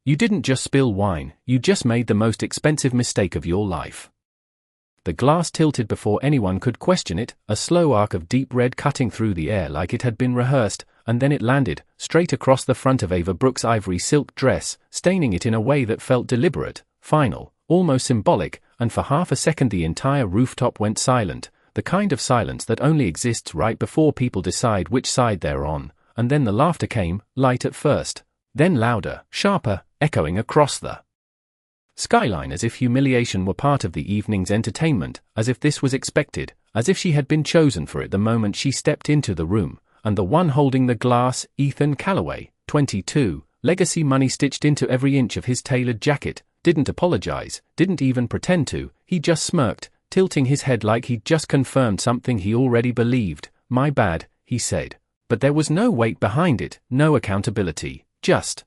You didn't just spill wine, you just made the most expensive mistake of your life. The glass tilted before anyone could question it, a slow arc of deep red cutting through the air like it had been rehearsed, and then it landed, straight across the front of Ava Brooks' ivory silk dress, staining it in a way that felt deliberate, final, almost symbolic, and for half a second the entire rooftop went silent, the kind of silence that only exists right before people decide which side they're on, and then the laughter came, light at first, then louder, sharper, echoing across the skyline as if humiliation were part of the evening's entertainment, as if this was expected, as if she had been chosen for it the moment she stepped into the room, and the one holding the glass, Ethan Callaway, 22, legacy money stitched into every inch of his tailored jacket, didn't apologize, didn't even pretend to, he just smirked, tilting his head like he'd just confirmed something he already believed. My bad, he said. But there was no weight behind it, no accountability, just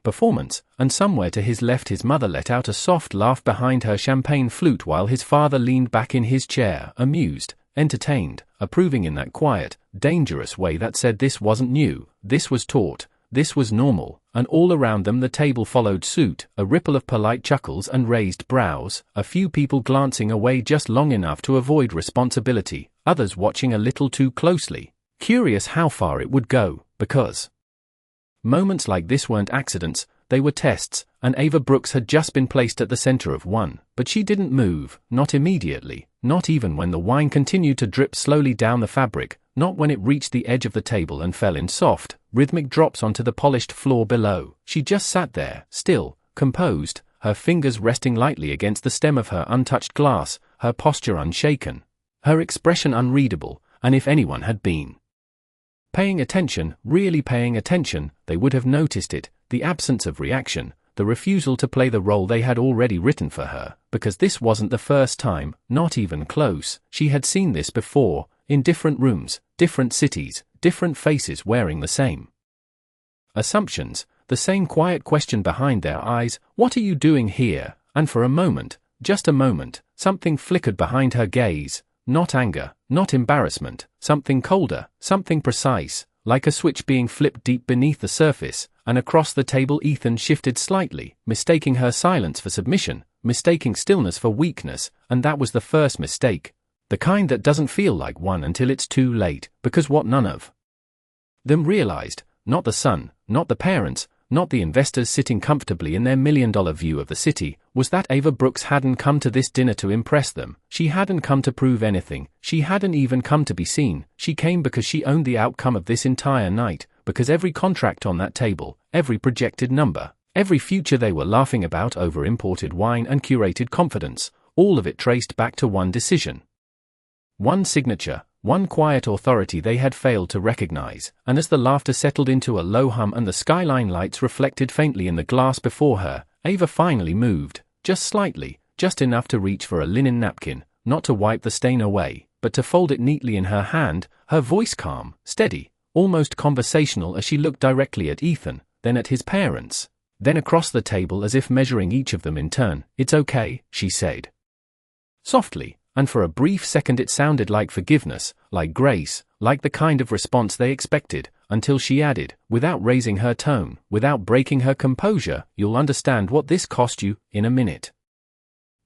performance, and somewhere to his left his mother let out a soft laugh behind her champagne flute while his father leaned back in his chair, amused, entertained, approving in that quiet, dangerous way that said this wasn't new, this was taught, this was normal, and all around them the table followed suit, a ripple of polite chuckles and raised brows, a few people glancing away just long enough to avoid responsibility, others watching a little too closely, curious how far it would go, because moments like this weren't accidents, they were tests, and Ava Brooks had just been placed at the center of one, but she didn't move, not immediately, not even when the wine continued to drip slowly down the fabric, not when it reached the edge of the table and fell in soft, rhythmic drops onto the polished floor below. She just sat there, still, composed, her fingers resting lightly against the stem of her untouched glass, her posture unshaken, her expression unreadable, and if anyone had been paying attention, really paying attention, they would have noticed it, the absence of reaction, the refusal to play the role they had already written for her, because this wasn't the first time, not even close, she had seen this before, in different rooms, different cities, different faces wearing the same assumptions, the same quiet question behind their eyes, what are you doing here? And for a moment, just a moment, something flickered behind her gaze, not anger, not embarrassment, something colder, something precise, like a switch being flipped deep beneath the surface, and across the table Ethan shifted slightly, mistaking her silence for submission, mistaking stillness for weakness, and that was the first mistake. The kind that doesn't feel like one until it's too late, because what none of them realized, not the son, not the parents, not the investors sitting comfortably in their million-dollar view of the city, was that Ava Brooks hadn't come to this dinner to impress them, she hadn't come to prove anything, she hadn't even come to be seen, she came because she owned the outcome of this entire night, because every contract on that table, every projected number, every future they were laughing about over imported wine and curated confidence, all of it traced back to one decision. One signature, one quiet authority they had failed to recognize, and as the laughter settled into a low hum and the skyline lights reflected faintly in the glass before her, Ava finally moved, just slightly, just enough to reach for a linen napkin, not to wipe the stain away, but to fold it neatly in her hand, her voice calm, steady, almost conversational as she looked directly at Ethan, then at his parents, then across the table as if measuring each of them in turn. It's okay, she said softly, and for a brief second it sounded like forgiveness, like grace, like the kind of response they expected, until she added, without raising her tone, without breaking her composure, you'll understand what this cost you, in a minute.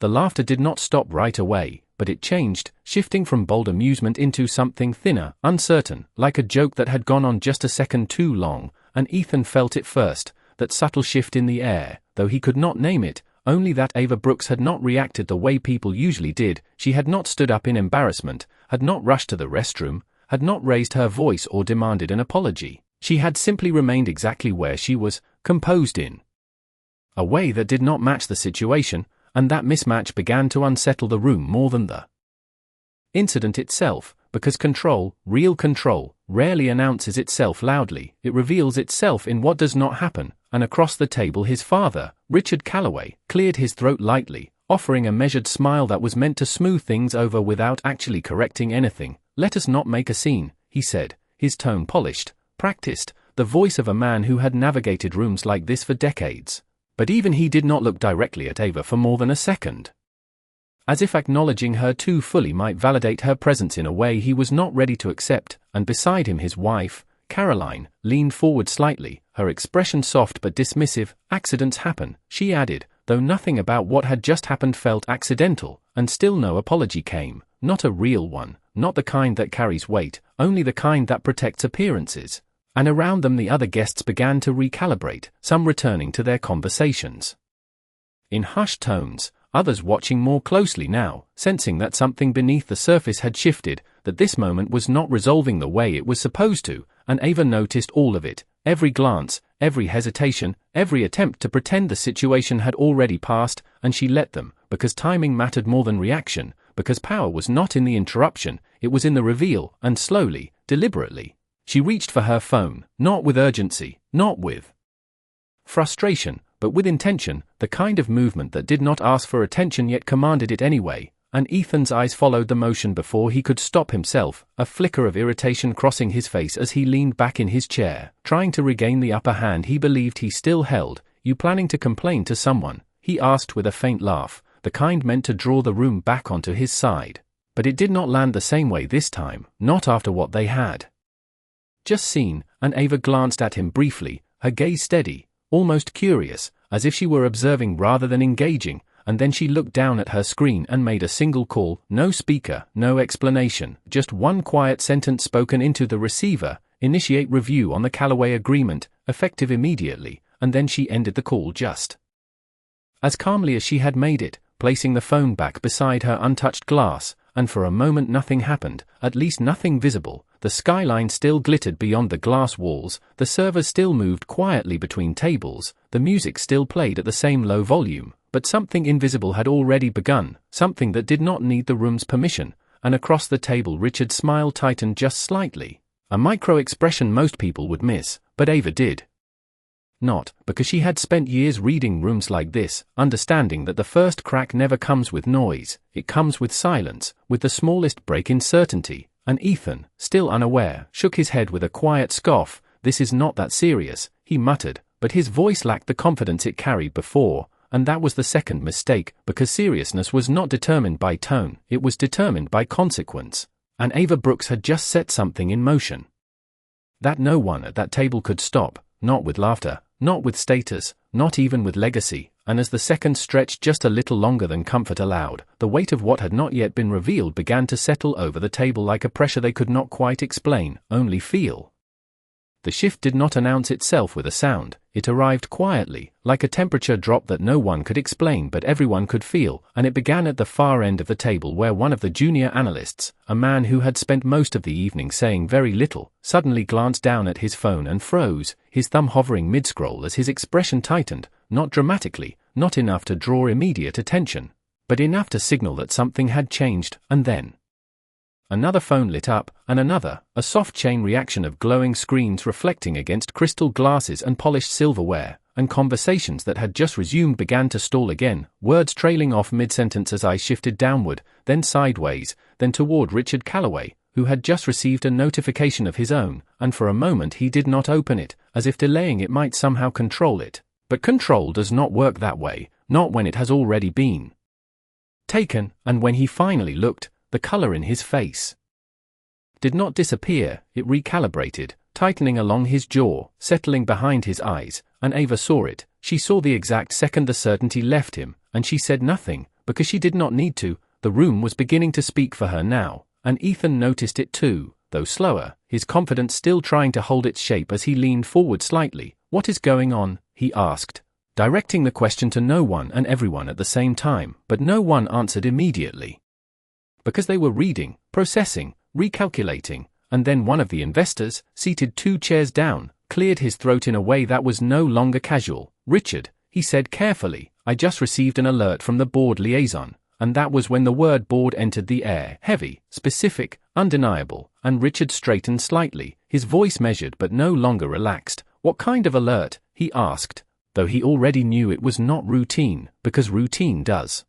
The laughter did not stop right away, but it changed, shifting from bold amusement into something thinner, uncertain, like a joke that had gone on just a second too long, and Ethan felt it first, that subtle shift in the air, though he could not name it, only that Ava Brooks had not reacted the way people usually did, she had not stood up in embarrassment, had not rushed to the restroom, had not raised her voice or demanded an apology, she had simply remained exactly where she was, composed in a way that did not match the situation, and that mismatch began to unsettle the room more than the incident itself, because control, real control, rarely announces itself loudly, it reveals itself in what does not happen, and across the table his father, Richard Callaway, cleared his throat lightly, offering a measured smile that was meant to smooth things over without actually correcting anything. Let us not make a scene, he said, his tone polished, practiced, the voice of a man who had navigated rooms like this for decades. But even he did not look directly at Ava for more than a second. As if acknowledging her too fully might validate her presence in a way he was not ready to accept, and beside him his wife, Caroline leaned forward slightly, her expression soft but dismissive. Accidents happen, she added, though nothing about what had just happened felt accidental, and still no apology came, not a real one, not the kind that carries weight, only the kind that protects appearances. And around them the other guests began to recalibrate, some returning to their conversations in hushed tones, others watching more closely now, sensing that something beneath the surface had shifted, that this moment was not resolving the way it was supposed to, and Ava noticed all of it, every glance, every hesitation, every attempt to pretend the situation had already passed, and she let them, because timing mattered more than reaction, because power was not in the interruption, it was in the reveal, and slowly, deliberately, she reached for her phone, not with urgency, not with frustration, but with intention, the kind of movement that did not ask for attention yet commanded it anyway, and Ethan's eyes followed the motion before he could stop himself, a flicker of irritation crossing his face as he leaned back in his chair, trying to regain the upper hand he believed he still held. You planning to complain to someone? He asked with a faint laugh, the kind meant to draw the room back onto his side. But it did not land the same way this time, not after what they had just seen, and Ava glanced at him briefly, her gaze steady, almost curious, as if she were observing rather than engaging, and then she looked down at her screen and made a single call, no speaker, no explanation, just one quiet sentence spoken into the receiver: initiate review on the Callaway agreement, effective immediately, and then she ended the call just as calmly as she had made it, placing the phone back beside her untouched glass, and for a moment nothing happened, at least nothing visible. The skyline still glittered beyond the glass walls, the servers still moved quietly between tables, the music still played at the same low volume, but something invisible had already begun, something that did not need the room's permission, and across the table Richard's smile tightened just slightly, a micro-expression most people would miss, but Ava did not, because she had spent years reading rooms like this, understanding that the first crack never comes with noise, it comes with silence, with the smallest break in certainty. And Ethan, still unaware, shook his head with a quiet scoff. This is not that serious, he muttered, but his voice lacked the confidence it carried before, and that was the second mistake, because seriousness was not determined by tone, it was determined by consequence. And Ava Brooks had just set something in motion that no one at that table could stop, not with laughter, not with status, not even with legacy. And as the seconds stretched just a little longer than comfort allowed, the weight of what had not yet been revealed began to settle over the table like a pressure they could not quite explain, only feel. The shift did not announce itself with a sound, it arrived quietly, like a temperature drop that no one could explain but everyone could feel, and it began at the far end of the table where one of the junior analysts, a man who had spent most of the evening saying very little, suddenly glanced down at his phone and froze, his thumb hovering mid-scroll as his expression tightened, not dramatically, not enough to draw immediate attention, but enough to signal that something had changed, and then another phone lit up, and another, a soft chain reaction of glowing screens reflecting against crystal glasses and polished silverware, and conversations that had just resumed began to stall again, words trailing off mid-sentence as eyes shifted downward, then sideways, then toward Richard Callaway, who had just received a notification of his own, and for a moment he did not open it, as if delaying it might somehow control it. But control does not work that way, not when it has already been taken, and when he finally looked, the color in his face did not disappear, it recalibrated, tightening along his jaw, settling behind his eyes, and Ava saw it. She saw the exact second the certainty left him, and she said nothing, because she did not need to. The room was beginning to speak for her now, and Ethan noticed it too, though slower, his confidence still trying to hold its shape as he leaned forward slightly. What is going on? He asked, directing the question to no one and everyone at the same time, but no one answered immediately. Because they were reading, processing, recalculating, and then one of the investors, seated 2 chairs down, cleared his throat in a way that was no longer casual. Richard, he said carefully, I just received an alert from the board liaison, and that was when the word board entered the air, heavy, specific, undeniable, and Richard straightened slightly, his voice measured but no longer relaxed. What kind of alert? He asked, though he already knew it was not routine, because routine does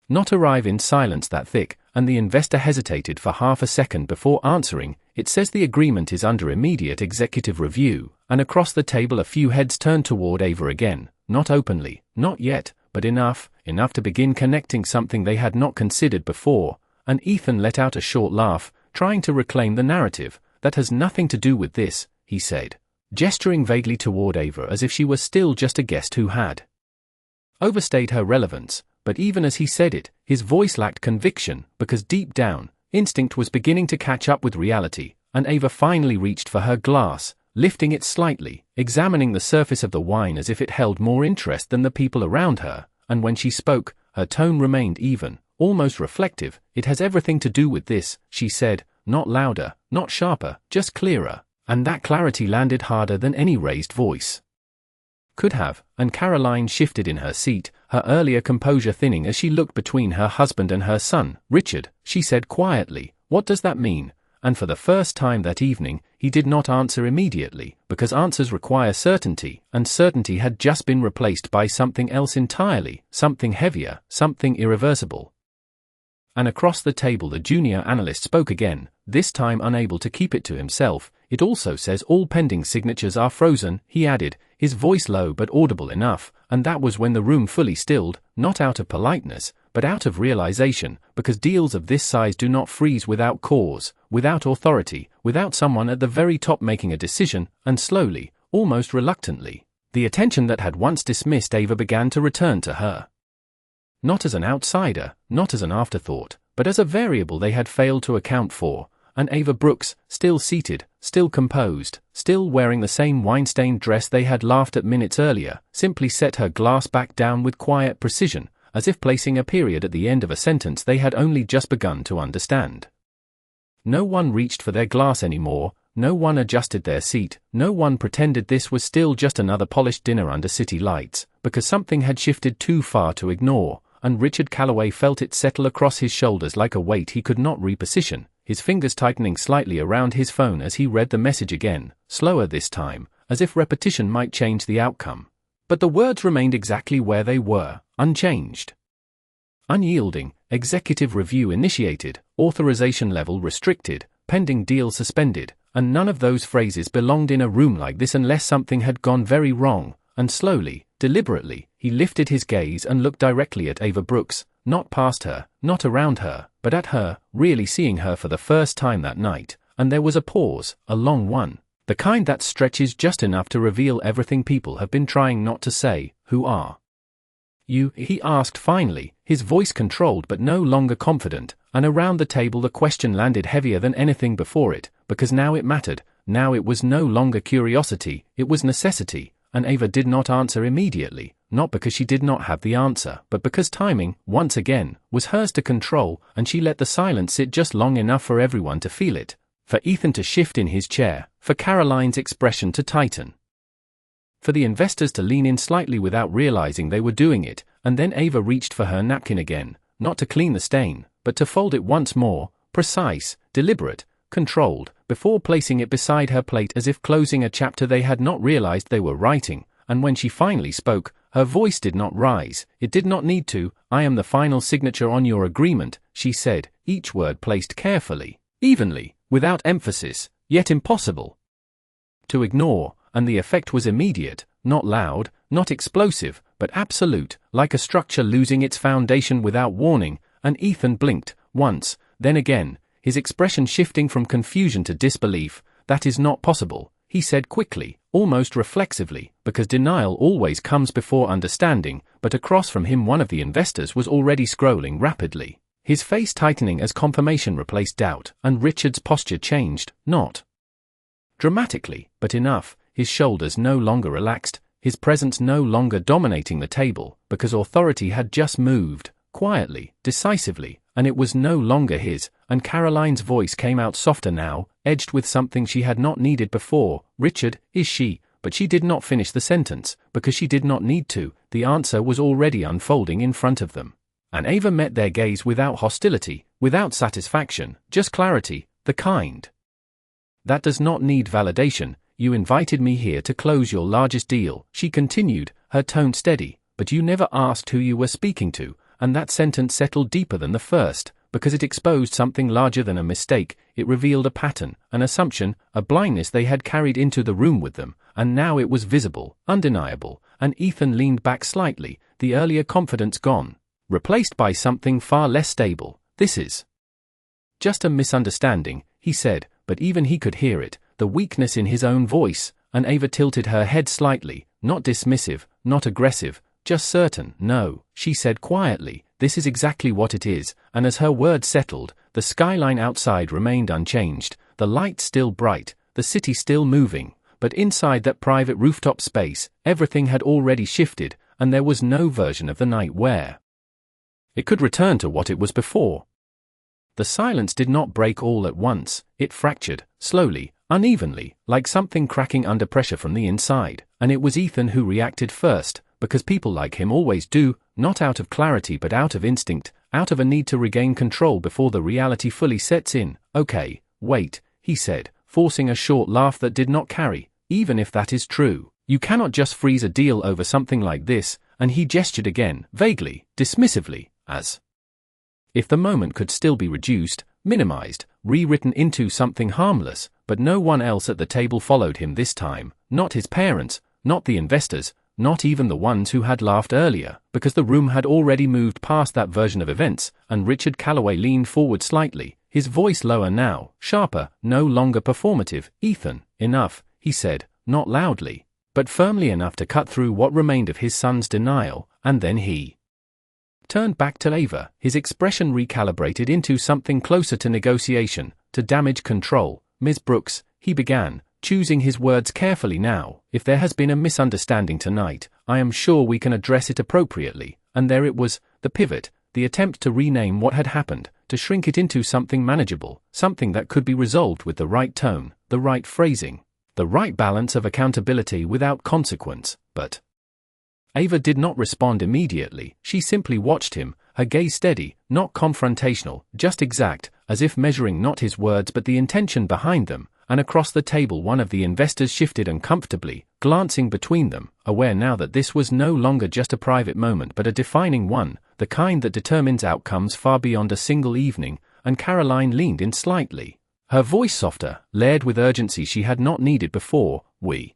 not arrive in silence that thick, and the investor hesitated for half a second before answering. It says the agreement is under immediate executive review, and across the table a few heads turned toward Ava again, not openly, not yet, but enough to begin connecting something they had not considered before, and Ethan let out a short laugh, trying to reclaim the narrative. That has nothing to do with this, he said, gesturing vaguely toward Ava as if she were still just a guest who had overstayed her relevance, but even as he said it, his voice lacked conviction, because deep down, instinct was beginning to catch up with reality, and Ava finally reached for her glass, lifting it slightly, examining the surface of the wine as if it held more interest than the people around her, and when she spoke, her tone remained even, almost reflective. "It has everything to do with this," she said, not louder, not sharper, just clearer, and that clarity landed harder than any raised voice could have, and Caroline shifted in her seat, her earlier composure thinning as she looked between her husband and her son. "Richard," she said quietly, "what does that mean?" And for the first time that evening, he did not answer immediately, because answers require certainty, and certainty had just been replaced by something else entirely, something heavier, something irreversible. And across the table the junior analyst spoke again, this time unable to keep it to himself. "It also says all pending signatures are frozen," he added, his voice low but audible enough, and that was when the room fully stilled, not out of politeness, but out of realization, because deals of this size do not freeze without cause, without authority, without someone at the very top making a decision, and slowly, almost reluctantly, the attention that had once dismissed Ava began to return to her. Not as an outsider, not as an afterthought, but as a variable they had failed to account for, and Ava Brooks, still seated, still composed, still wearing the same wine-stained dress they had laughed at minutes earlier, simply set her glass back down with quiet precision, as if placing a period at the end of a sentence they had only just begun to understand. No one reached for their glass anymore, no one adjusted their seat, no one pretended this was still just another polished dinner under city lights, because something had shifted too far to ignore, and Richard Calloway felt it settle across his shoulders like a weight he could not reposition, his fingers tightening slightly around his phone as he read the message again, slower this time, as if repetition might change the outcome. But the words remained exactly where they were, unchanged. Unyielding, executive review initiated, authorization level restricted, pending deal suspended, and none of those phrases belonged in a room like this unless something had gone very wrong, and slowly, deliberately, he lifted his gaze and looked directly at Ava Brooks, not past her, not around her, but at her, really seeing her for the first time that night, and there was a pause, a long one, the kind that stretches just enough to reveal everything people have been trying not to say. "Who are you?" he asked finally, his voice controlled but no longer confident, and around the table the question landed heavier than anything before it, because now it mattered, now it was no longer curiosity, it was necessity, and Ava did not answer immediately, not because she did not have the answer, but because timing, once again, was hers to control, and she let the silence sit just long enough for everyone to feel it, for Ethan to shift in his chair, for Caroline's expression to tighten, for the investors to lean in slightly without realizing they were doing it, and then Ava reached for her napkin again, not to clean the stain, but to fold it once more, precise, deliberate, controlled, before placing it beside her plate as if closing a chapter they had not realized they were writing, and when she finally spoke, her voice did not rise, it did not need to. "I am the final signature on your agreement," she said, each word placed carefully, evenly, without emphasis, yet impossible to ignore, and the effect was immediate, not loud, not explosive, but absolute, like a structure losing its foundation without warning, and Ethan blinked, once, then again, his expression shifting from confusion to disbelief. "That is not possible," he said quickly, almost reflexively, because denial always comes before understanding, but across from him one of the investors was already scrolling rapidly, his face tightening as confirmation replaced doubt, and Richard's posture changed, not dramatically, but enough, his shoulders no longer relaxed, his presence no longer dominating the table, because authority had just moved, quietly, decisively, and it was no longer his, and Caroline's voice came out softer now, edged with something she had not needed before. "Richard, is she?" But she did not finish the sentence, because she did not need to, the answer was already unfolding in front of them. And Ava met their gaze without hostility, without satisfaction, just clarity, the kind that does not need validation. "You invited me here to close your largest deal," she continued, her tone steady, "but you never asked who you were speaking to," and that sentence settled deeper than the first, because it exposed something larger than a mistake. It revealed a pattern, an assumption, a blindness they had carried into the room with them, and now it was visible, undeniable, and Ethan leaned back slightly, the earlier confidence gone, replaced by something far less stable. "This is just a misunderstanding," he said, but even he could hear it, the weakness in his own voice, and Ava tilted her head slightly, not dismissive, not aggressive, just certain. "No," she said quietly, "this is exactly what it is," and as her words settled, the skyline outside remained unchanged, the lights still bright, the city still moving, but inside that private rooftop space, everything had already shifted, and there was no version of the night where it could return to what it was before. The silence did not break all at once, it fractured, slowly, unevenly, like something cracking under pressure from the inside, and it was Ethan who reacted first, because people like him always do, not out of clarity but out of instinct, out of a need to regain control before the reality fully sets in. "Okay, wait," he said, forcing a short laugh that did not carry, "even if that is true, you cannot just freeze a deal over something like this," and he gestured again, vaguely, dismissively, as if the moment could still be reduced, minimized, rewritten into something harmless, but no one else at the table followed him this time, not his parents, not the investors, not even the ones who had laughed earlier, because the room had already moved past that version of events, and Richard Calloway leaned forward slightly, his voice lower now, sharper, no longer performative. "Ethan, enough," he said, not loudly, but firmly enough to cut through what remained of his son's denial, and then he turned back to Ava, his expression recalibrated into something closer to negotiation, to damage control. "Ms. Brooks," he began, choosing his words carefully now, "if there has been a misunderstanding tonight, I am sure we can address it appropriately," and there it was, the pivot, the attempt to rename what had happened, to shrink it into something manageable, something that could be resolved with the right tone, the right phrasing, the right balance of accountability without consequence. But Ava did not respond immediately. She simply watched him, her gaze steady, not confrontational, just exact, as if measuring not his words but the intention behind them, and across the table one of the investors shifted uncomfortably, glancing between them, aware now that this was no longer just a private moment but a defining one, the kind that determines outcomes far beyond a single evening, and Caroline leaned in slightly, her voice softer, layered with urgency she had not needed before. "We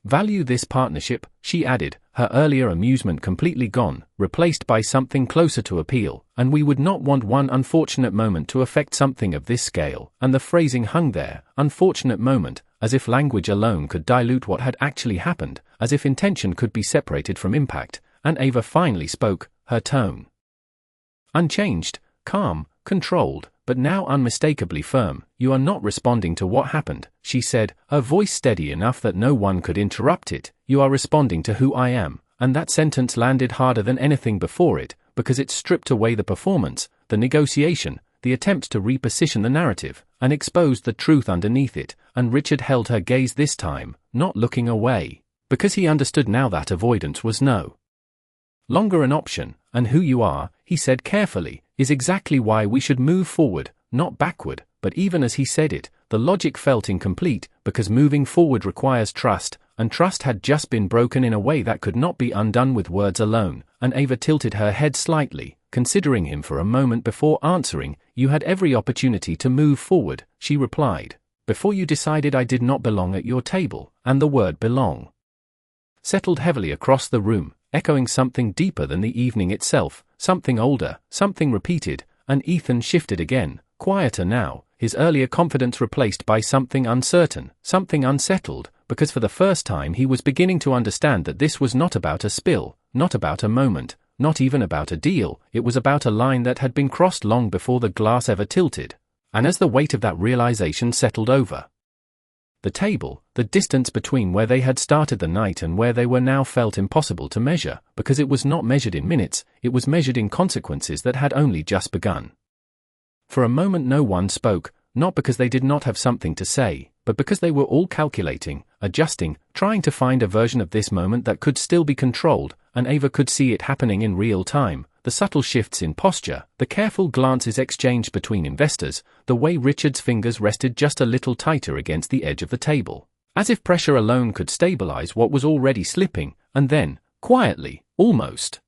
value this partnership," she added, her earlier amusement completely gone, replaced by something closer to appeal, "and we would not want one unfortunate moment to affect something of this scale," and the phrasing hung there, unfortunate moment, as if language alone could dilute what had actually happened, as if intention could be separated from impact, and Ava finally spoke, her tone unchanged, calm, controlled, but now unmistakably firm. "You are not responding to what happened," she said, her voice steady enough that no one could interrupt it. "You are responding to who I am," and that sentence landed harder than anything before it, because it stripped away the performance, the negotiation, the attempt to reposition the narrative, and exposed the truth underneath it, and Richard held her gaze this time, not looking away, because he understood now that avoidance was no longer an option. "And who you are," he said carefully, "is exactly why we should move forward, not backward." But even as he said it, the logic felt incomplete, because moving forward requires trust, and trust had just been broken in a way that could not be undone with words alone, and Ava tilted her head slightly, considering him for a moment before answering. "You had every opportunity to move forward," she replied, "before you decided I did not belong at your table," and the word belong settled heavily across the room, echoing something deeper than the evening itself, something older, something repeated, and Ethan shifted again, quieter now, his earlier confidence replaced by something uncertain, something unsettled, because for the first time he was beginning to understand that this was not about a spill, not about a moment, not even about a deal. It was about a line that had been crossed long before the glass ever tilted, and as the weight of that realization settled over the table, the distance between where they had started the night and where they were now felt impossible to measure, because it was not measured in minutes, it was measured in consequences that had only just begun. For a moment no one spoke, not because they did not have something to say, but because they were all calculating, adjusting, trying to find a version of this moment that could still be controlled, and Ava could see it happening in real time, the subtle shifts in posture, the careful glances exchanged between investors, the way Richard's fingers rested just a little tighter against the edge of the table, as if pressure alone could stabilize what was already slipping, and then, quietly, almost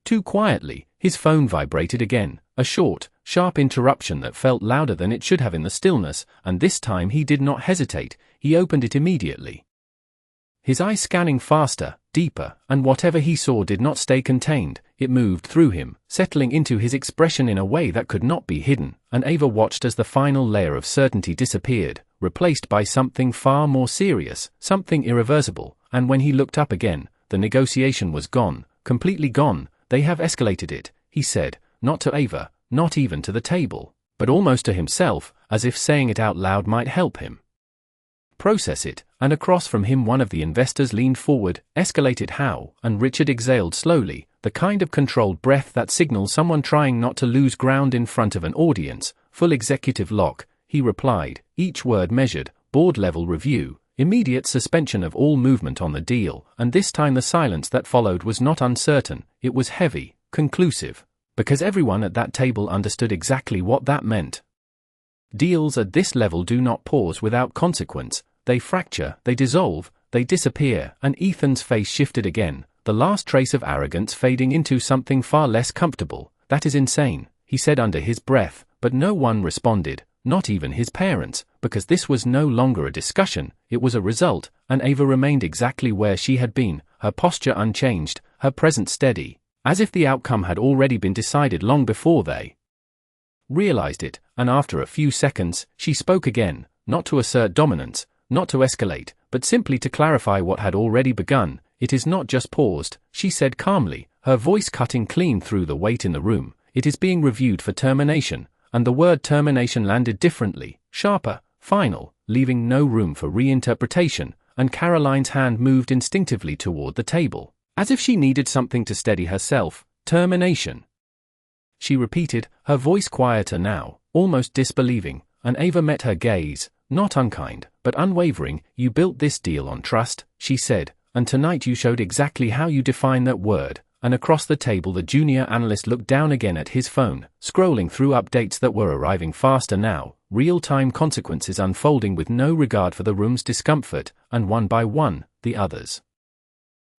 too quietly, his phone vibrated again, a short, sharp interruption that felt louder than it should have in the stillness, and this time he did not hesitate. He opened it immediately, his eyes scanning faster, deeper, and whatever he saw did not stay contained. It moved through him, settling into his expression in a way that could not be hidden, and Ava watched as the final layer of certainty disappeared, replaced by something far more serious, something irreversible, and when he looked up again, the negotiation was gone, completely gone. They have escalated it, he said, not to Ava, not even to the table, but almost to himself, as if saying it out loud might help him process it, and across from him one of the investors leaned forward. Escalated how? And Richard exhaled slowly, the kind of controlled breath that signals someone trying not to lose ground in front of an audience. Full executive lock, he replied, each word measured, board-level review, immediate suspension of all movement on the deal, and this time the silence that followed was not uncertain, it was heavy, conclusive, because everyone at that table understood exactly what that meant. Deals at this level do not pause without consequence, they fracture, they dissolve, they disappear, and Ethan's face shifted again, the last trace of arrogance fading into something far less comfortable. That is insane, he said under his breath, but no one responded, not even his parents, because this was no longer a discussion, it was a result, and Ava remained exactly where she had been, her posture unchanged, her presence steady, as if the outcome had already been decided long before they realized it, and after a few seconds, she spoke again, not to assert dominance, not to escalate, but simply to clarify what had already begun. It is not just paused, she said calmly, her voice cutting clean through the weight in the room, it is being reviewed for termination, and the word termination landed differently, sharper, final, leaving no room for reinterpretation, and Caroline's hand moved instinctively toward the table, as if she needed something to steady herself. Termination. She repeated, her voice quieter now, almost disbelieving, and Ava met her gaze, not unkind, but unwavering. You built this deal on trust, she said, and tonight you showed exactly how you define that word. And across the table the junior analyst looked down again at his phone, scrolling through updates that were arriving faster now, real-time consequences unfolding with no regard for the room's discomfort, and one by one, the others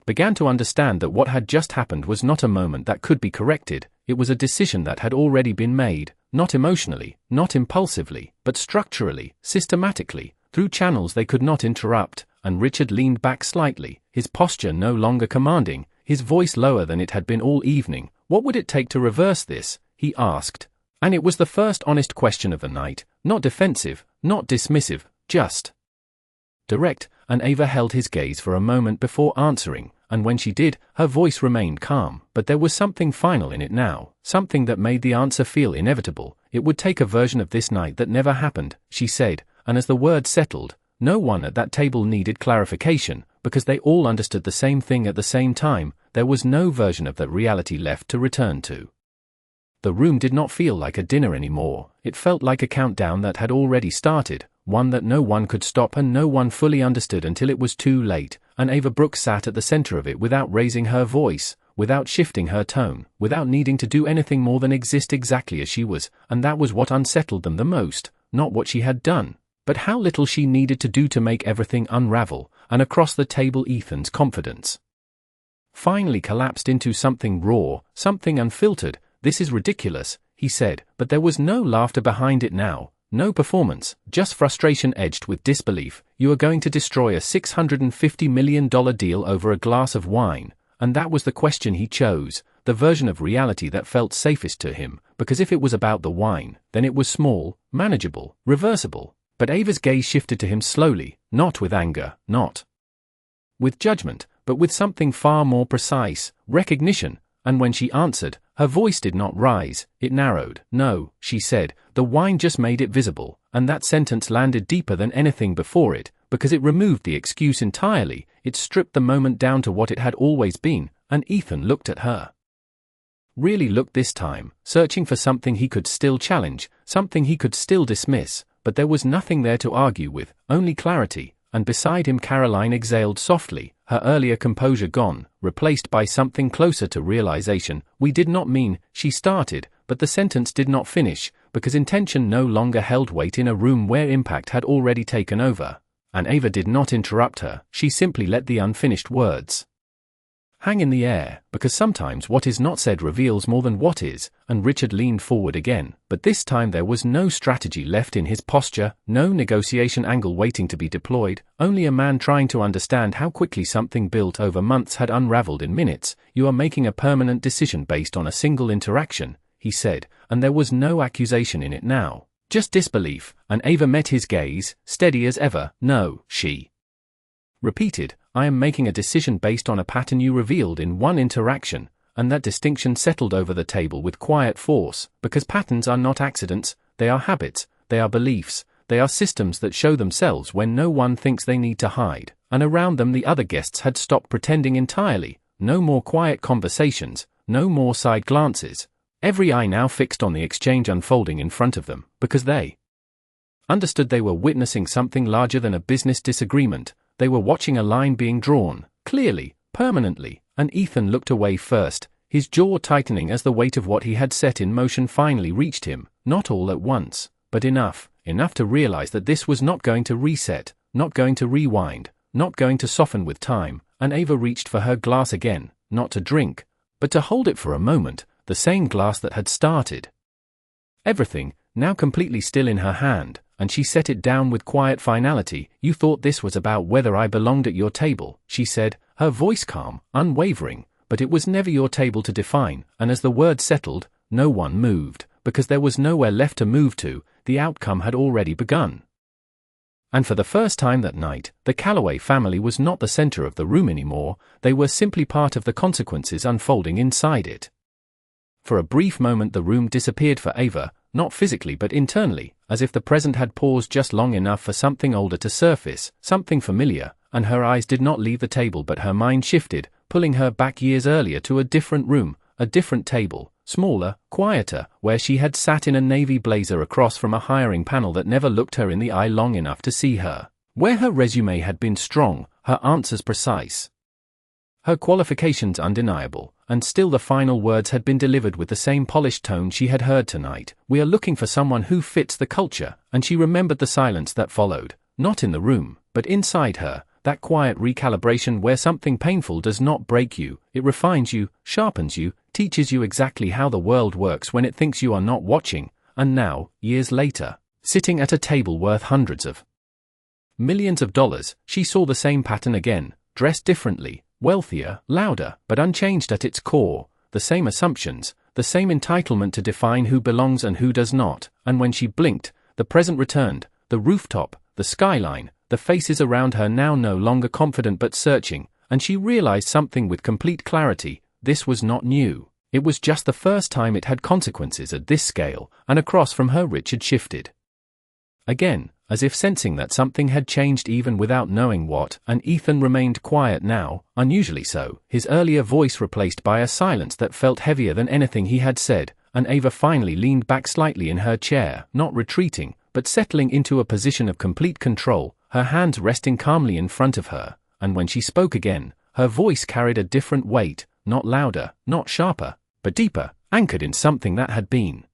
began to understand that what had just happened was not a moment that could be corrected, it was a decision that had already been made, not emotionally, not impulsively, but structurally, systematically, through channels they could not interrupt, and Richard leaned back slightly, his posture no longer commanding, his voice lower than it had been all evening. What would it take to reverse this? He asked. And it was the first honest question of the night, not defensive, not dismissive, just direct, and Ava held his gaze for a moment before answering, and when she did, her voice remained calm, but there was something final in it now, something that made the answer feel inevitable. It would take a version of this night that never happened, she said, and as the word settled, no one at that table needed clarification, because they all understood the same thing at the same time. There was no version of that reality left to return to. The room did not feel like a dinner anymore, it felt like a countdown that had already started, one that no one could stop and no one fully understood until it was too late, and Ava Brooks sat at the center of it without raising her voice, without shifting her tone, without needing to do anything more than exist exactly as she was, and that was what unsettled them the most, not what she had done, but how little she needed to do to make everything unravel, and across the table Ethan's confidence finally collapsed into something raw, something unfiltered. This is ridiculous, he said, but there was no laughter behind it now, no performance, just frustration edged with disbelief. You are going to destroy a $650 million deal over a glass of wine, and that was the question he chose, the version of reality that felt safest to him, because if it was about the wine, then it was small, manageable, reversible. But Ava's gaze shifted to him slowly, not with anger, not with judgment, but with something far more precise, recognition, and when she answered, her voice did not rise, it narrowed. No, she said, the wine just made it visible, and that sentence landed deeper than anything before it, because it removed the excuse entirely, it stripped the moment down to what it had always been, and Ethan looked at her. Really looked this time, searching for something he could still challenge, something he could still dismiss, but there was nothing there to argue with, only clarity, and beside him Caroline exhaled softly, her earlier composure gone, replaced by something closer to realization. We did not mean, she started, but the sentence did not finish, because intention no longer held weight in a room where impact had already taken over. And Ava did not interrupt her, she simply let the unfinished words hang in the air, because sometimes what is not said reveals more than what is, and Richard leaned forward again, but this time there was no strategy left in his posture, no negotiation angle waiting to be deployed, only a man trying to understand how quickly something built over months had unraveled in minutes. You are making a permanent decision based on a single interaction, he said, and there was no accusation in it now, Just disbelief, and Ava met his gaze, steady as ever. No, she repeated, I am making a decision based on a pattern you revealed in one interaction, and that distinction settled over the table with quiet force, because patterns are not accidents, they are habits, they are beliefs, they are systems that show themselves when no one thinks they need to hide, and around them the other guests had stopped pretending entirely. No more quiet conversations, no more side glances. Every eye now fixed on the exchange unfolding in front of them, because they understood they were witnessing something larger than a business disagreement. They were watching a line being drawn, clearly, permanently, and Ethan looked away first, his jaw tightening as the weight of what he had set in motion finally reached him, not all at once, but enough to realize that this was not going to reset, not going to rewind, not going to soften with time, and Ava reached for her glass again, not to drink, but to hold it for a moment, the same glass that had started everything, now completely still in her hand, and she set it down with quiet finality. You thought this was about whether I belonged at your table, she said, her voice calm, unwavering, but it was never your table to define, and as the word settled, no one moved, because there was nowhere left to move to, the outcome had already begun. And for the first time that night, the Calloway family was not the center of the room anymore, they were simply part of the consequences unfolding inside it. For a brief moment the room disappeared for Ava, not physically but internally, as if the present had paused just long enough for something older to surface, something familiar, and her eyes did not leave the table but her mind shifted, pulling her back years earlier to a different room, a different table, smaller, quieter, where she had sat in a navy blazer across from a hiring panel that never looked her in the eye long enough to see her, where her resume had been strong, her answers precise, her qualifications undeniable, and still the final words had been delivered with the same polished tone she had heard tonight. We are looking for someone who fits the culture, and she remembered the silence that followed, not in the room, but inside her, that quiet recalibration where something painful does not break you, it refines you, sharpens you, teaches you exactly how the world works when it thinks you are not watching. And now, years later, sitting at a table worth hundreds of millions of dollars, she saw the same pattern again, dressed differently, wealthier, louder, but unchanged at its core, the same assumptions, the same entitlement to define who belongs and who does not, and when she blinked, the present returned, the rooftop, the skyline, the faces around her now no longer confident but searching, and she realized something with complete clarity. This was not new, it was just the first time it had consequences at this scale, and across from her Richard shifted again, as if sensing that something had changed even without knowing what, and Ethan remained quiet now, unusually so, his earlier voice replaced by a silence that felt heavier than anything he had said, and Ava finally leaned back slightly in her chair, not retreating, but settling into a position of complete control, her hands resting calmly in front of her, and when she spoke again, her voice carried a different weight, not louder, not sharper, but deeper, anchored in something that had been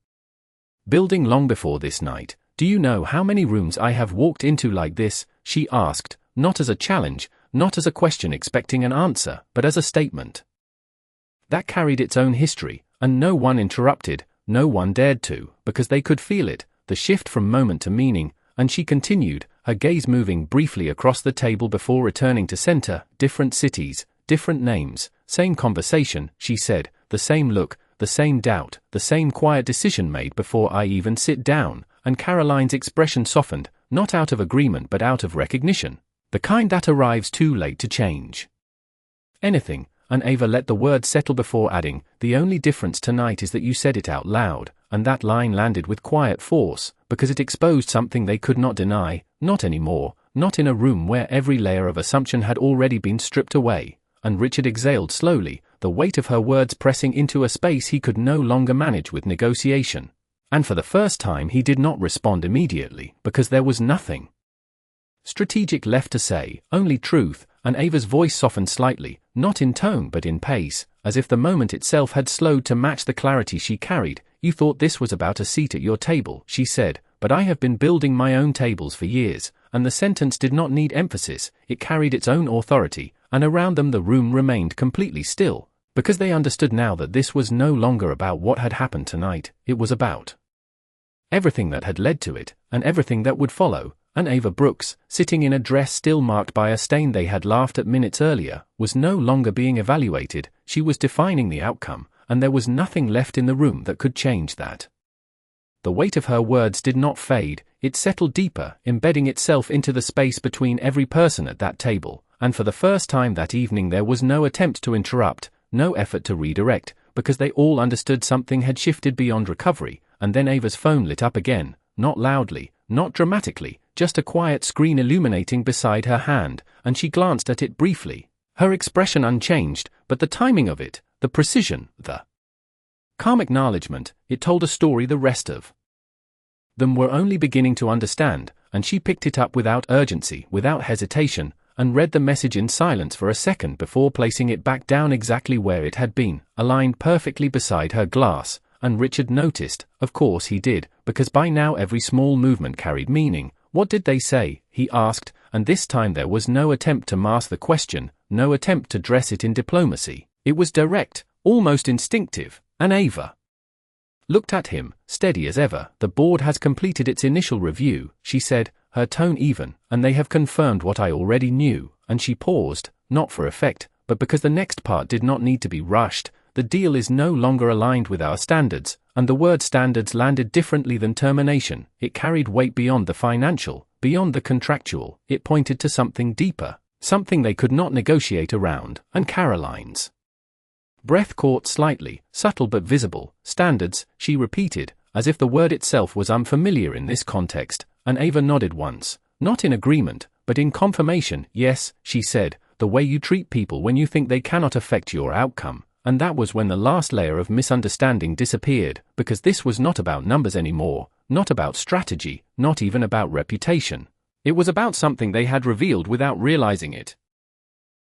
building long before this night. Do you know how many rooms I have walked into like this? She asked, not as a challenge, not as a question expecting an answer, but as a statement that carried its own history, and no one interrupted, no one dared to, because they could feel it, the shift from moment to meaning, and she continued, her gaze moving briefly across the table before returning to center. Different cities, different names, same conversation, she said, the same look, the same doubt, the same quiet decision made before I even sit down. And Caroline's expression softened, not out of agreement but out of recognition, the kind that arrives too late to change anything, and Ava let the word settle before adding, the only difference tonight is that you said it out loud, and that line landed with quiet force, because it exposed something they could not deny, not anymore, not in a room where every layer of assumption had already been stripped away, and Richard exhaled slowly, the weight of her words pressing into a space he could no longer manage with negotiation. And for the first time he did not respond immediately, because there was nothing strategic left to say, only truth, and Ava's voice softened slightly, not in tone but in pace, as if the moment itself had slowed to match the clarity she carried. You thought this was about a seat at your table, she said, but I have been building my own tables for years, and the sentence did not need emphasis, it carried its own authority, and around them the room remained completely still, because they understood now that this was no longer about what had happened tonight, it was about everything that had led to it, and everything that would follow, and Ava Brooks, sitting in a dress still marked by a stain they had laughed at minutes earlier, was no longer being evaluated, she was defining the outcome, and there was nothing left in the room that could change that. The weight of her words did not fade, it settled deeper, embedding itself into the space between every person at that table, and for the first time that evening there was no attempt to interrupt, no effort to redirect, because they all understood something had shifted beyond recovery. And then Ava's phone lit up again, not loudly, not dramatically, just a quiet screen illuminating beside her hand, and she glanced at it briefly. Her expression unchanged, but the timing of it, the precision, the calm acknowledgement, it told a story the rest of them were only beginning to understand, and she picked it up without urgency, without hesitation, and read the message in silence for a second before placing it back down exactly where it had been, aligned perfectly beside her glass. And Richard noticed, of course he did, because by now every small movement carried meaning. What did they say? He asked, and this time there was no attempt to mask the question, no attempt to dress it in diplomacy. It was direct, almost instinctive, and Ava looked at him, steady as ever. The board has completed its initial review, she said, her tone even, and they have confirmed what I already knew, and she paused, not for effect, but because the next part did not need to be rushed. The deal is no longer aligned with our standards, and the word standards landed differently than termination. It carried weight beyond the financial, beyond the contractual. It pointed to something deeper, something they could not negotiate around, and Caroline's breath caught slightly, subtle but visible. Standards, she repeated, as if the word itself was unfamiliar in this context, and Ava nodded once, not in agreement, but in confirmation. Yes, she said, the way you treat people when you think they cannot affect your outcome. And that was when the last layer of misunderstanding disappeared, because this was not about numbers anymore, not about strategy, not even about reputation. It was about something they had revealed without realizing it.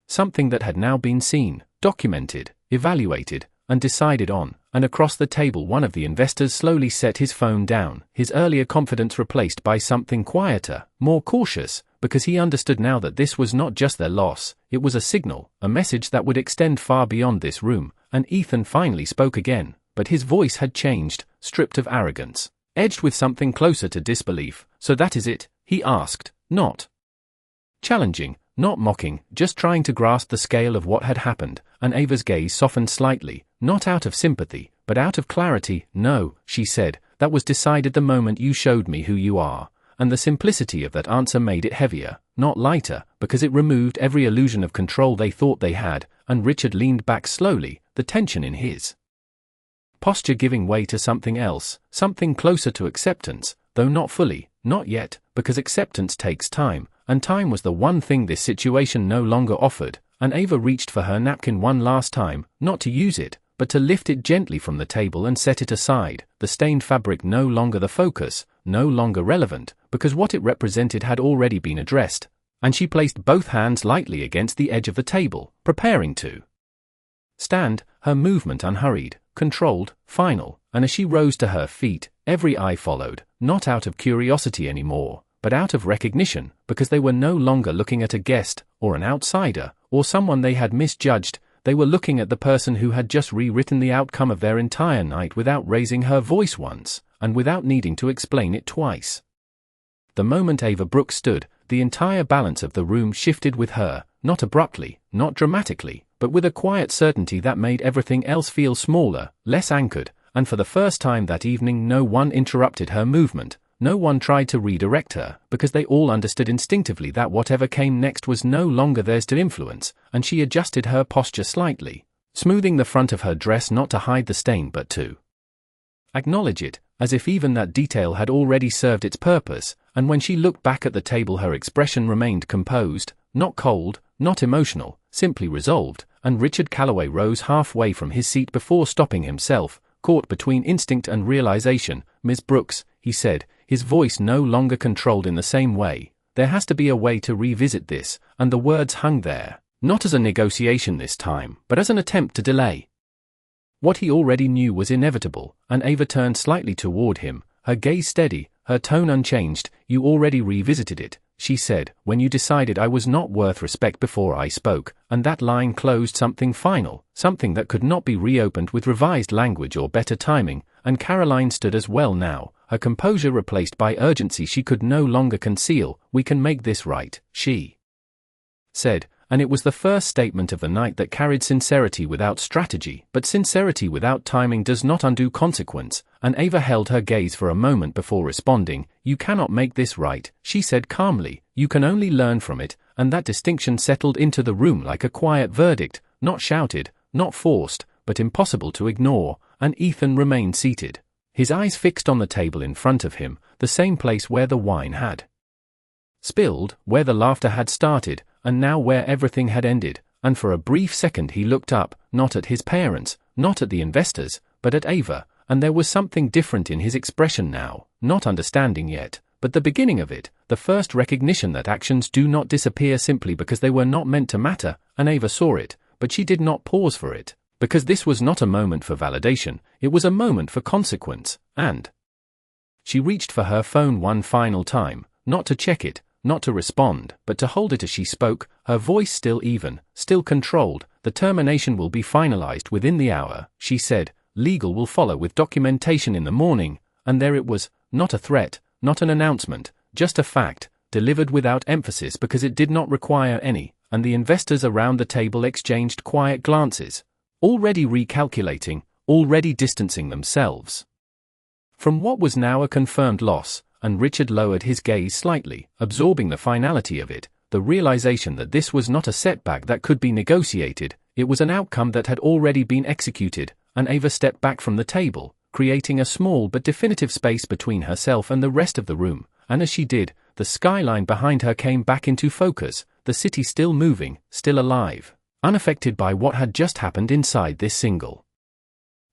Something that had now been seen, documented, evaluated, and decided on. And across the table one of the investors slowly set his phone down, his earlier confidence replaced by something quieter, more cautious, because he understood now that this was not just their loss, it was a signal, a message that would extend far beyond this room. And Ethan finally spoke again, but his voice had changed, stripped of arrogance, edged with something closer to disbelief. So that is it? He asked, not challenging, not mocking, just trying to grasp the scale of what had happened. And Ava's gaze softened slightly, not out of sympathy, but out of clarity. No, she said, that was decided the moment you showed me who you are. And the simplicity of that answer made it heavier, not lighter, because it removed every illusion of control they thought they had. And Richard leaned back slowly, the tension in his posture giving way to something else, something closer to acceptance, though not fully, not yet, because acceptance takes time, and time was the one thing this situation no longer offered. And Ava reached for her napkin one last time, not to use it, but to lift it gently from the table and set it aside, the stained fabric no longer the focus, no longer relevant, because what it represented had already been addressed. And she placed both hands lightly against the edge of the table, preparing to stand, her movement unhurried, controlled, final. And as she rose to her feet, every eye followed, not out of curiosity anymore, but out of recognition, because they were no longer looking at a guest, or an outsider, or someone they had misjudged. They were looking at the person who had just rewritten the outcome of their entire night without raising her voice once, and without needing to explain it twice. The moment Ava Brooks stood, the entire balance of the room shifted with her, not abruptly, not dramatically, but with a quiet certainty that made everything else feel smaller, less anchored. And for the first time that evening no one interrupted her movement, no one tried to redirect her, because they all understood instinctively that whatever came next was no longer theirs to influence. And she adjusted her posture slightly, smoothing the front of her dress not to hide the stain but to acknowledge it, as if even that detail had already served its purpose. And when she looked back at the table her expression remained composed, not cold, not emotional, simply resolved. And Richard Calloway rose halfway from his seat before stopping himself, caught between instinct and realization. Ms. Brooks, he said, his voice no longer controlled in the same way, there has to be a way to revisit this. And the words hung there, not as a negotiation this time, but as an attempt to delay what he already knew was inevitable. And Ava turned slightly toward him, her gaze steady, her tone unchanged. You already revisited it, she said, when you decided I was not worth respect before I spoke. And that line closed something final, something that could not be reopened with revised language or better timing. And Caroline stood as well now, her composure replaced by urgency she could no longer conceal. We can make this right, she said, and it was the first statement of the night that carried sincerity without strategy, but sincerity without timing does not undo consequence, and Ava held her gaze for a moment before responding. "You cannot make this right," she said calmly, "you can only learn from it," and that distinction settled into the room like a quiet verdict, not shouted, not forced, but impossible to ignore, and Ethan remained seated, his eyes fixed on the table in front of him, the same place where the wine had spilled, where the laughter had started, and now where everything had ended, and for a brief second he looked up, not at his parents, not at the investors, but at Ava, and there was something different in his expression now, not understanding yet, but the beginning of it, the first recognition that actions do not disappear simply because they were not meant to matter, and Ava saw it, but she did not pause for it, because this was not a moment for validation, it was a moment for consequence, and she reached for her phone one final time, not to check it, not to respond, but to hold it as she spoke, her voice still even, still controlled. "The termination will be finalized within the hour," she said. "Legal will follow with documentation in the morning," and there it was, not a threat, not an announcement, just a fact, delivered without emphasis because it did not require any, and the investors around the table exchanged quiet glances, already recalculating, already distancing themselves from what was now a confirmed loss. And Richard lowered his gaze slightly, absorbing the finality of it, the realization that this was not a setback that could be negotiated, it was an outcome that had already been executed, and Ava stepped back from the table, creating a small but definitive space between herself and the rest of the room, and as she did, the skyline behind her came back into focus, the city still moving, still alive, unaffected by what had just happened inside this single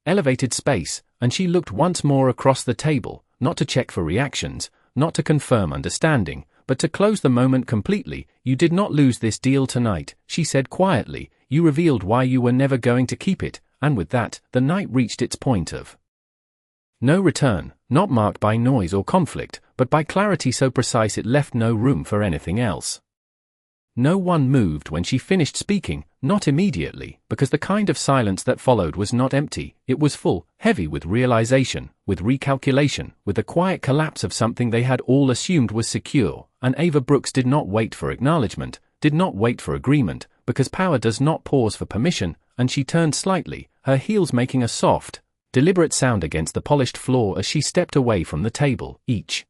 elevated space, and she looked once more across the table, not to check for reactions, not to confirm understanding, but to close the moment completely. "You did not lose this deal tonight," she said quietly, "you revealed why you were never going to keep it," and with that, the night reached its point of no return, not marked by noise or conflict, but by clarity so precise it left no room for anything else. No one moved when she finished speaking, not immediately, because the kind of silence that followed was not empty, it was full, heavy with realization, with recalculation, with the quiet collapse of something they had all assumed was secure, and Ava Brooks did not wait for acknowledgement, did not wait for agreement, because power does not pause for permission, and she turned slightly, her heels making a soft, deliberate sound against the polished floor as she stepped away from the table, each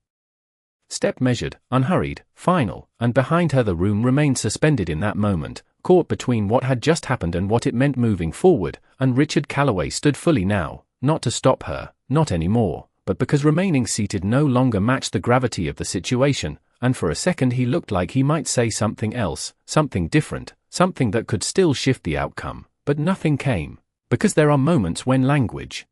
step measured, unhurried, final, and behind her the room remained suspended in that moment, caught between what had just happened and what it meant moving forward, and Richard Calloway stood fully now, not to stop her, not anymore, but because remaining seated no longer matched the gravity of the situation, and for a second he looked like he might say something else, something different, something that could still shift the outcome, but nothing came, because there are moments when language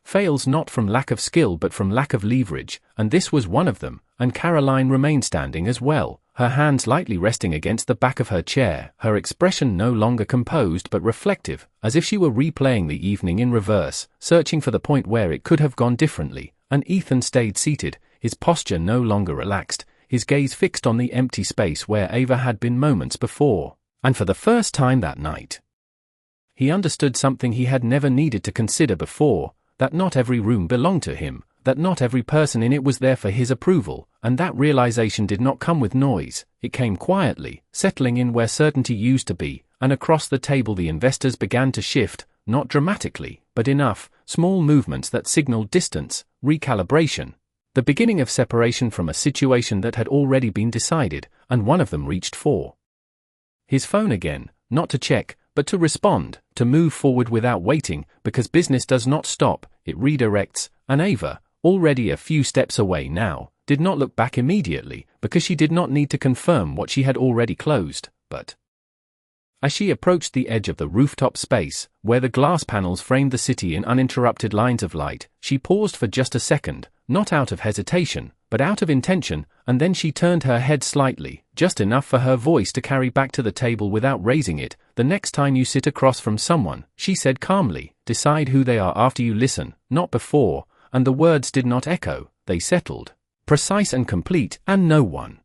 fails not from lack of skill but from lack of leverage, and this was one of them, and Caroline remained standing as well, her hands lightly resting against the back of her chair, her expression no longer composed but reflective, as if she were replaying the evening in reverse, searching for the point where it could have gone differently, and Ethan stayed seated, his posture no longer relaxed, his gaze fixed on the empty space where Ava had been moments before, and for the first time that night, he understood something he had never needed to consider before, that not every room belonged to him, that not every person in it was there for his approval, and that realization did not come with noise, it came quietly, settling in where certainty used to be, and across the table the investors began to shift, not dramatically, but enough, small movements that signaled distance, recalibration, the beginning of separation from a situation that had already been decided, and one of them reached for his phone again, not to check, but to respond, to move forward without waiting, because business does not stop, it redirects, and Ava, already a few steps away now, did not look back immediately, because she did not need to confirm what she had already closed, but as she approached the edge of the rooftop space, where the glass panels framed the city in uninterrupted lines of light, she paused for just a second, not out of hesitation, but out of intention, and then she turned her head slightly, just enough for her voice to carry back to the table without raising it. "The next time you sit across from someone," she said calmly, "decide who they are after you listen, not before," and the words did not echo, they settled, precise and complete, and no one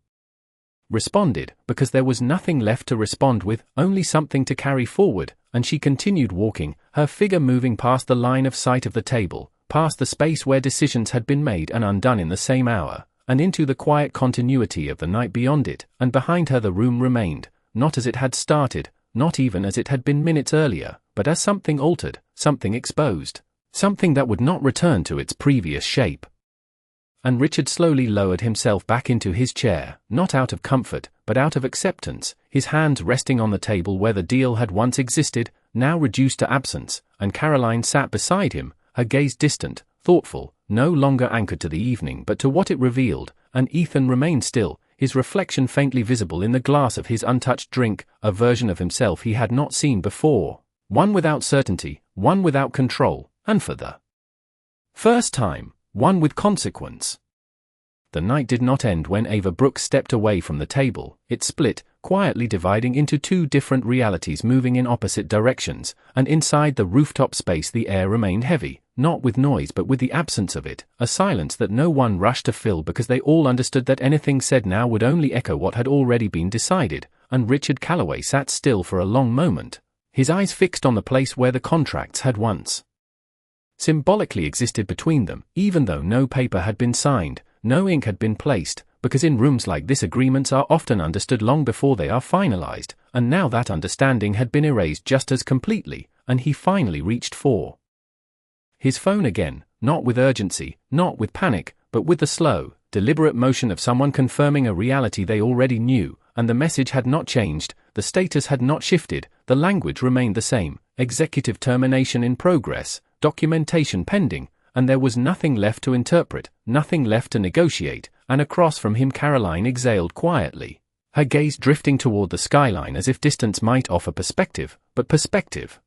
responded, because there was nothing left to respond with, only something to carry forward, and she continued walking, her figure moving past the line of sight of the table, past the space where decisions had been made and undone in the same hour, and into the quiet continuity of the night beyond it, and behind her the room remained, not as it had started, not even as it had been minutes earlier, but as something altered, something exposed, something that would not return to its previous shape. And Richard slowly lowered himself back into his chair, not out of comfort, but out of acceptance, his hands resting on the table where the deal had once existed, now reduced to absence, and Caroline sat beside him, her gaze distant, thoughtful, no longer anchored to the evening but to what it revealed, and Ethan remained still, his reflection faintly visible in the glass of his untouched drink, a version of himself he had not seen before, one without certainty, one without control, and for the first time, one with consequence. The night did not end when Ava Brooks stepped away from the table. It split, quietly dividing into two different realities moving in opposite directions, and inside the rooftop space the air remained heavy, not with noise but with the absence of it, a silence that no one rushed to fill because they all understood that anything said now would only echo what had already been decided, and Richard Calloway sat still for a long moment, his eyes fixed on the place where the contracts had once symbolically existed between them, even though no paper had been signed, no ink had been placed, because in rooms like this agreements are often understood long before they are finalized, and now that understanding had been erased just as completely, and he finally reached for his phone again, not with urgency, not with panic, but with the slow, deliberate motion of someone confirming a reality they already knew, and the message had not changed, the status had not shifted, the language remained the same, executive termination in progress, documentation pending, and there was nothing left to interpret, nothing left to negotiate, and across from him Caroline exhaled quietly, her gaze drifting toward the skyline as if distance might offer perspective, but perspective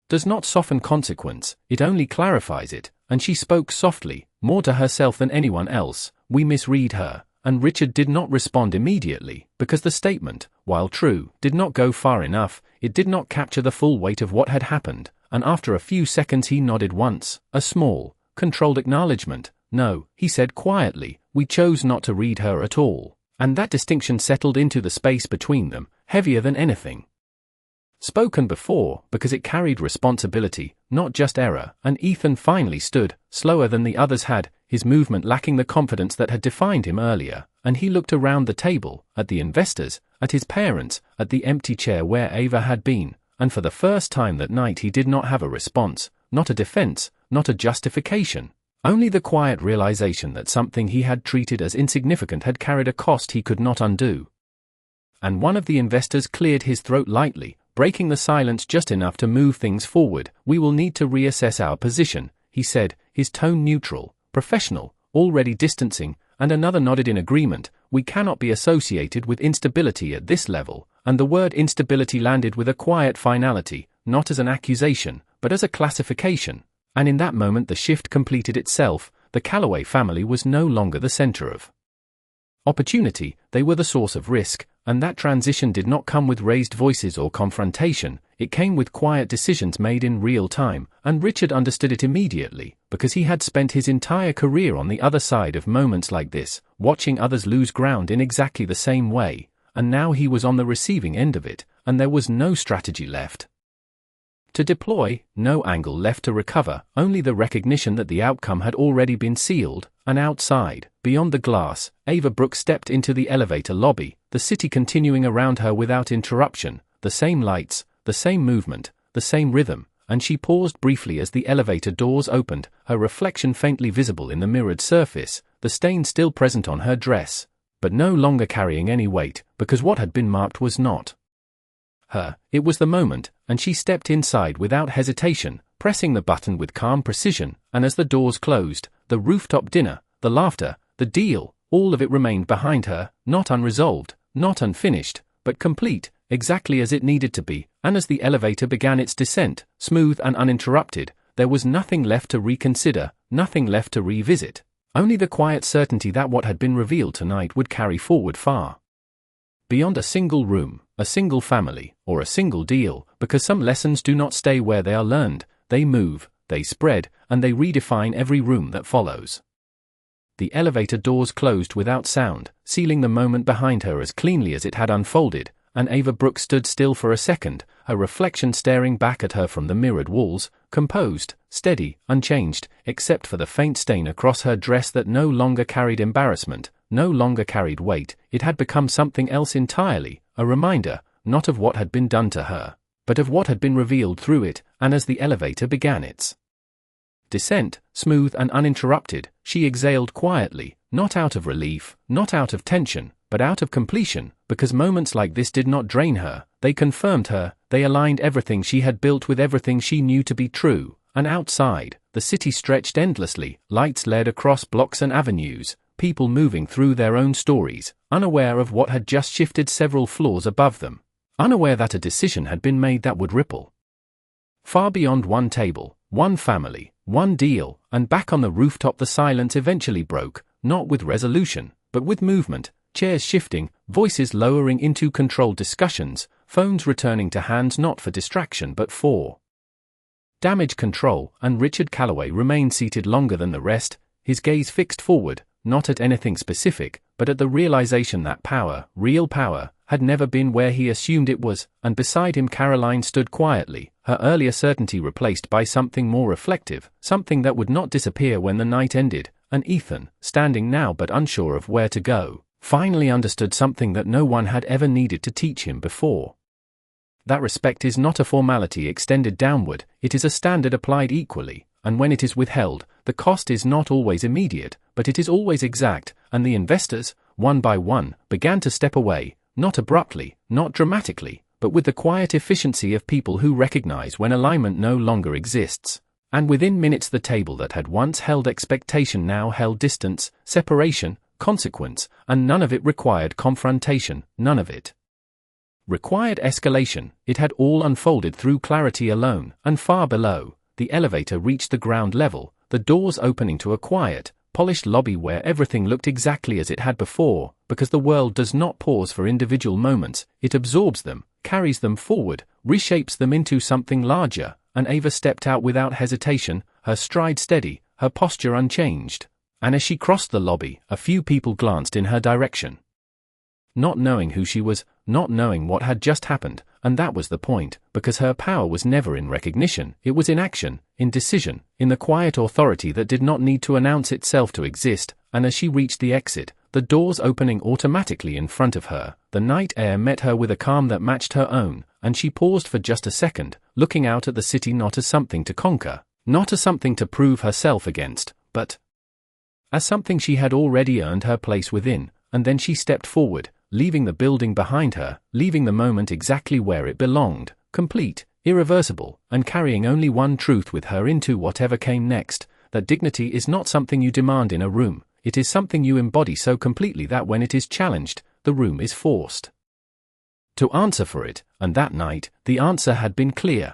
does not soften consequence, it only clarifies it, and she spoke softly, more to herself than anyone else. We misread her, and Richard did not respond immediately, because the statement, while true, did not go far enough, it did not capture the full weight of what had happened, and after a few seconds he nodded once, a small, controlled acknowledgement. No, he said quietly, we chose not to read her at all, and that distinction settled into the space between them, heavier than anything spoken before, because it carried responsibility, not just error, and Ethan finally stood, slower than the others had, his movement lacking the confidence that had defined him earlier, and he looked around the table, at the investors, at his parents, at the empty chair where Ava had been, and for the first time that night he did not have a response, not a defense, not a justification, only the quiet realization that something he had treated as insignificant had carried a cost he could not undo. And one of the investors cleared his throat lightly, breaking the silence just enough to move things forward. We will need to reassess our position, he said, his tone neutral, professional, already distancing, and another nodded in agreement. We cannot be associated with instability at this level, and the word instability landed with a quiet finality, not as an accusation, but as a classification. And in that moment the shift completed itself. The Calloway family was no longer the center of opportunity, they were the source of risk, and that transition did not come with raised voices or confrontation, it came with quiet decisions made in real time, and Richard understood it immediately, because he had spent his entire career on the other side of moments like this, watching others lose ground in exactly the same way, and now he was on the receiving end of it, and there was no strategy left to deploy, no angle left to recover, only the recognition that the outcome had already been sealed, and outside, beyond the glass, Ava Brooks stepped into the elevator lobby, the city continuing around her without interruption, the same lights, the same movement, the same rhythm, and she paused briefly as the elevator doors opened, her reflection faintly visible in the mirrored surface, the stain still present on her dress, but no longer carrying any weight, because what had been marked was not her. It was the moment, and she stepped inside without hesitation, pressing the button with calm precision, and as the doors closed, the rooftop dinner, the laughter, the deal, all of it remained behind her, not unresolved, not unfinished, but complete, exactly as it needed to be, and as the elevator began its descent, smooth and uninterrupted, there was nothing left to reconsider, nothing left to revisit, only the quiet certainty that what had been revealed tonight would carry forward far beyond a single room, a single family, or a single deal, because some lessons do not stay where they are learned, they move, they spread, and they redefine every room that follows. The elevator doors closed without sound, sealing the moment behind her as cleanly as it had unfolded, and Ava Brooks stood still for a second, her reflection staring back at her from the mirrored walls, composed, steady, unchanged, except for the faint stain across her dress that no longer carried embarrassment, no longer carried weight, it had become something else entirely, a reminder, not of what had been done to her, but of what had been revealed through it, and as the elevator began its descent, smooth and uninterrupted, she exhaled quietly, not out of relief, not out of tension, but out of completion, because moments like this did not drain her, they confirmed her, they aligned everything she had built with everything she knew to be true, and outside, the city stretched endlessly, lights led across blocks and avenues, people moving through their own stories, unaware of what had just shifted several floors above them, unaware that a decision had been made that would ripple far beyond one table, one family, one deal, and back on the rooftop the silence eventually broke, not with resolution, but with movement, chairs shifting, voices lowering into controlled discussions, phones returning to hands not for distraction but for damage control, and Richard Calloway remained seated longer than the rest, his gaze fixed forward, not at anything specific, but at the realization that power, real power, had never been where he assumed it was, and beside him Caroline stood quietly, her earlier certainty replaced by something more reflective, something that would not disappear when the night ended, and Ethan, standing now but unsure of where to go, finally understood something that no one had ever needed to teach him before. That respect is not a formality extended downward, it is a standard applied equally, and when it is withheld, the cost is not always immediate, but it is always exact, and the investors, one by one, began to step away, not abruptly, not dramatically, but with the quiet efficiency of people who recognize when alignment no longer exists. And within minutes the table that had once held expectation now held distance, separation, consequence, and none of it required confrontation, none of it required escalation, it had all unfolded through clarity alone, and far below, the elevator reached the ground level, the doors opening to a quiet, polished lobby where everything looked exactly as it had before, because the world does not pause for individual moments, it absorbs them, carries them forward, reshapes them into something larger, and Ava stepped out without hesitation, her stride steady, her posture unchanged, and as she crossed the lobby, a few people glanced in her direction. Not knowing who she was, not knowing what had just happened, and that was the point, because her power was never in recognition, it was in action, in decision, in the quiet authority that did not need to announce itself to exist, and as she reached the exit, the doors opening automatically in front of her, the night air met her with a calm that matched her own, and she paused for just a second, looking out at the city not as something to conquer, not as something to prove herself against, but as something she had already earned her place within, and then she stepped forward, leaving the building behind her, leaving the moment exactly where it belonged, complete, irreversible, and carrying only one truth with her into whatever came next, that dignity is not something you demand in a room, it is something you embody so completely that when it is challenged, the room is forced to answer for it, and that night, the answer had been clear.